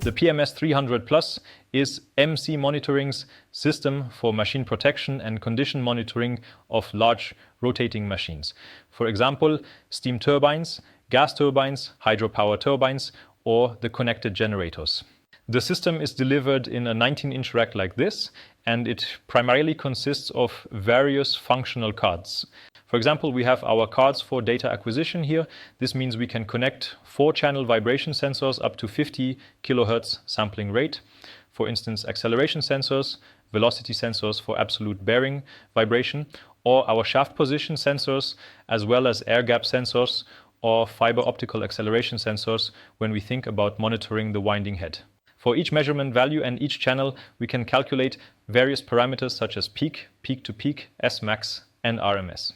The PMS-300 Plus is MC Monitoring's system for machine protection and condition monitoring of large rotating machines. For example, steam turbines, gas turbines, hydropower turbines, or the connected generators. The system is delivered in a 19-inch rack like this, and it primarily consists of various functional cards. For example, we have our cards for data acquisition here. This means we can connect 4-channel vibration sensors up to 50 kHz sampling rate. For instance, acceleration sensors, velocity sensors for absolute bearing vibration, or our shaft position sensors, as well as air gap sensors or fiber optical acceleration sensors when we think about monitoring the winding head. For each measurement value and each channel, we can calculate various parameters such as peak, peak-to-peak, S-max, and RMS.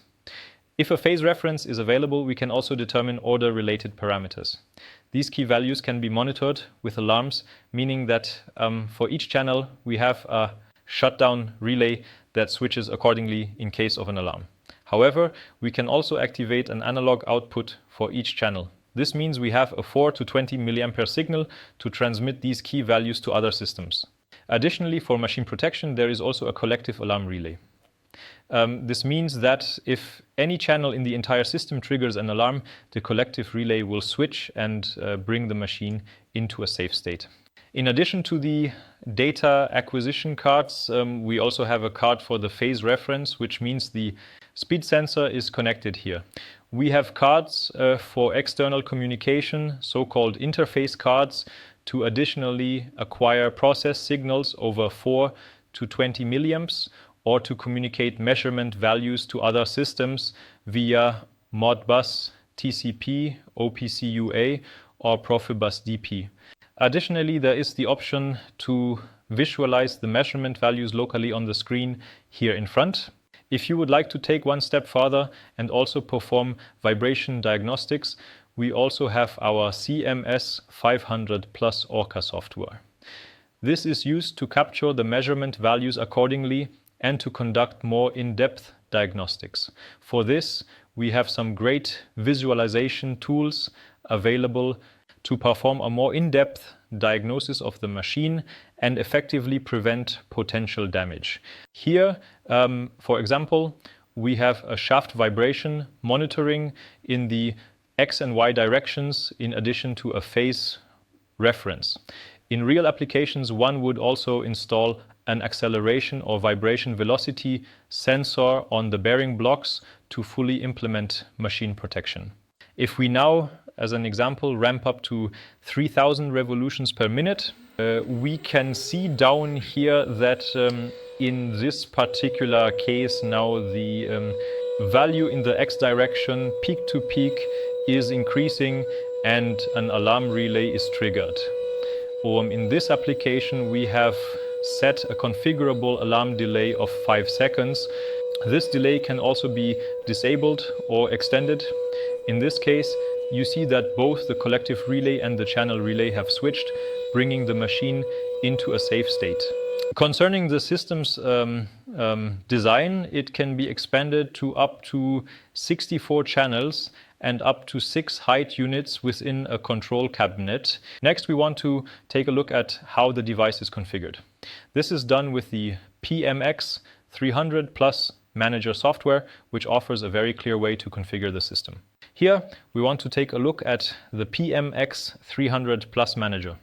If a phase reference is available, we can also determine order-related parameters. These key values can be monitored with alarms, meaning that for each channel we have a shutdown relay that switches accordingly in case of an alarm. However, we can also activate an analog output for each channel. This means we have a 4 to 20 mA signal to transmit these key values to other systems. Additionally, for machine protection, there is also a collective alarm relay. This means that if any channel in the entire system triggers an alarm, the collective relay will switch and bring the machine into a safe state. In addition to the data acquisition cards, we also have a card for the phase reference, which means the speed sensor is connected here. We have cards for external communication, so-called interface cards, to additionally acquire process signals over 4 to 20 milliamps, or to communicate measurement values to other systems via Modbus, TCP, OPC-UA, or Profibus DP. Additionally, there is the option to visualize the measurement values locally on the screen here in front. If you would like to take one step further and also perform vibration diagnostics, we also have our CMS-500 Plus Orca software. This is used to capture the measurement values accordingly and to conduct more in-depth diagnostics. For this, we have some great visualization tools available to perform a more in-depth diagnosis of the machine and effectively prevent potential damage. Here, for example, we have a shaft vibration monitoring in the X and Y directions in addition to a phase reference. In real applications, one would also install an acceleration or vibration velocity sensor on the bearing blocks to fully implement machine protection. If we now, as an example, ramp up to 3000 revolutions per minute, we can see down here that in this particular case now the value in the X direction, peak to peak, is increasing and an alarm relay is triggered. In this application we have set a configurable alarm delay of 5 seconds. This delay can also be disabled or extended. In this case, you see that both the collective relay and the channel relay have switched, bringing the machine into a safe state. Concerning the system's design, it can be expanded to up to 64 channels and up to 6 height units within a control cabinet. Next, we want to take a look at how the device is configured. This is done with the PMx-300P Manager software, which offers a very clear way to configure the system. Here, we want to take a look at the PMx-300P Manager.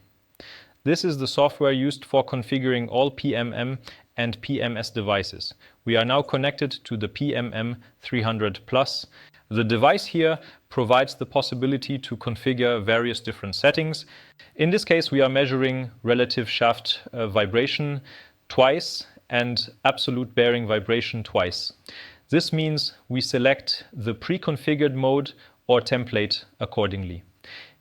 This is the software used for configuring all PMM and PMS devices. We are now connected to the PMM-300P. The device here provides the possibility to configure various different settings. In this case, we are measuring relative shaft vibration twice and absolute bearing vibration twice. This means we select the pre-configured mode or template accordingly.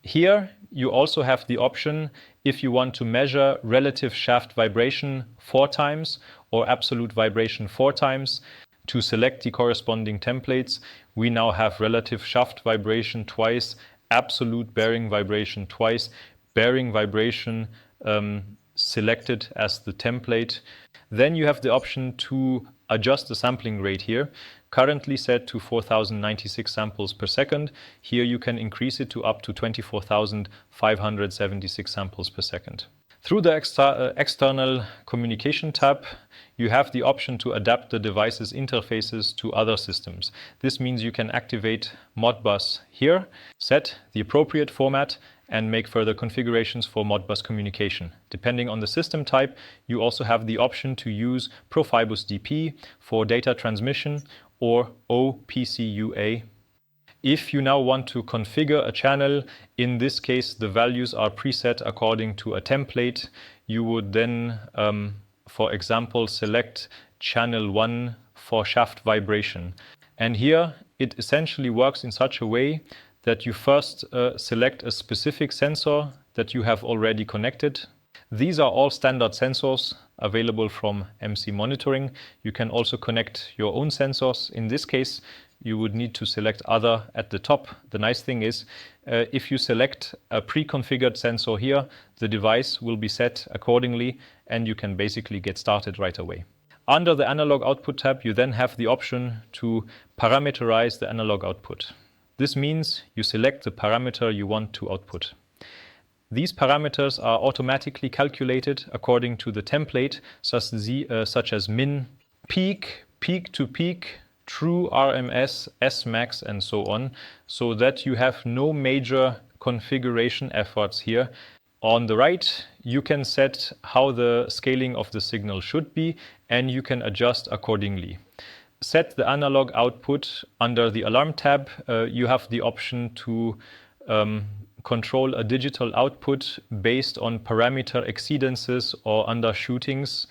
Here you also have the option, if you want to measure relative shaft vibration 4 times or absolute vibration 4 times, to select the corresponding templates. We now have relative shaft vibration twice, absolute bearing vibration twice, bearing vibration selected as the template. Then you have the option to adjust the sampling rate here, currently set to 4,096 samples per second. Here you can increase it to up to 24,576 samples per second. Through the external communication tab, you have the option to adapt the device's interfaces to other systems. This means you can activate Modbus here, set the appropriate format, and make further configurations for Modbus communication. Depending on the system type, you also have the option to use Profibus DP for data transmission or OPC-UA. If you now want to configure a channel, in this case the values are preset according to a template. You would then, for example, select channel 1 for shaft vibration. And here it essentially works in such a way that you first select a specific sensor that you have already connected. These are all standard sensors available from MC Monitoring. You can also connect your own sensors. In this case, you would need to select other at the top. The nice thing is, if you select a pre-configured sensor here, the device will be set accordingly and you can basically get started right away. Under the analog output tab, you then have the option to parameterize the analog output. This means you select the parameter you want to output. These parameters are automatically calculated according to the template, such as min, peak, peak to peak, true RMS, S-max, and so on, so that you have no major configuration efforts here. On the right, you can set how the scaling of the signal should be, and you can adjust accordingly. Set the analog output. Under the alarm tab, you have the option to control a digital output based on parameter exceedances or undershootings,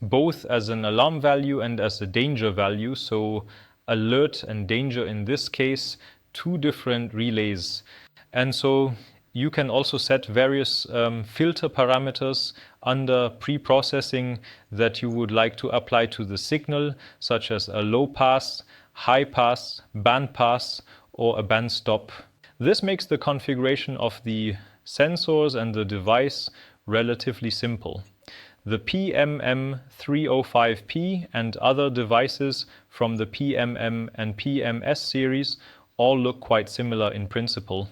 both as an alarm value and as a danger value. So alert and danger in this case, two different relays. And so you can also set various filter parameters under pre-processing that you would like to apply to the signal, such as a low pass, high pass, band pass, or a band stop. This makes the configuration of the sensors and the device relatively simple. The PMM-300P and other devices from the PMM and PMS series all look quite similar in principle.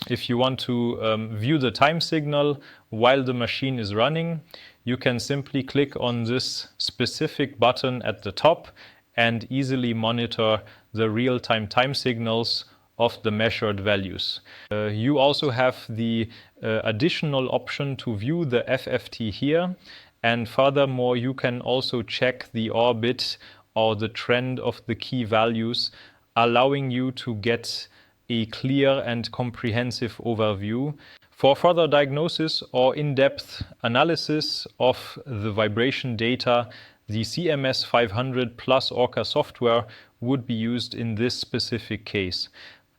If you want to view the time signal while the machine is running, you can simply click on this specific button at the top and easily monitor the real-time time signals of the measured values. You also have the additional option to view the FFT here, and furthermore you can also check the orbit or the trend of the key values, allowing you to get a clear and comprehensive overview. For further diagnosis or in-depth analysis of the vibration data, the CMS-500 plus Orca software would be used in this specific case.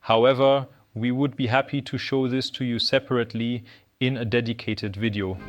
However, we would be happy to show this to you separately in a dedicated video.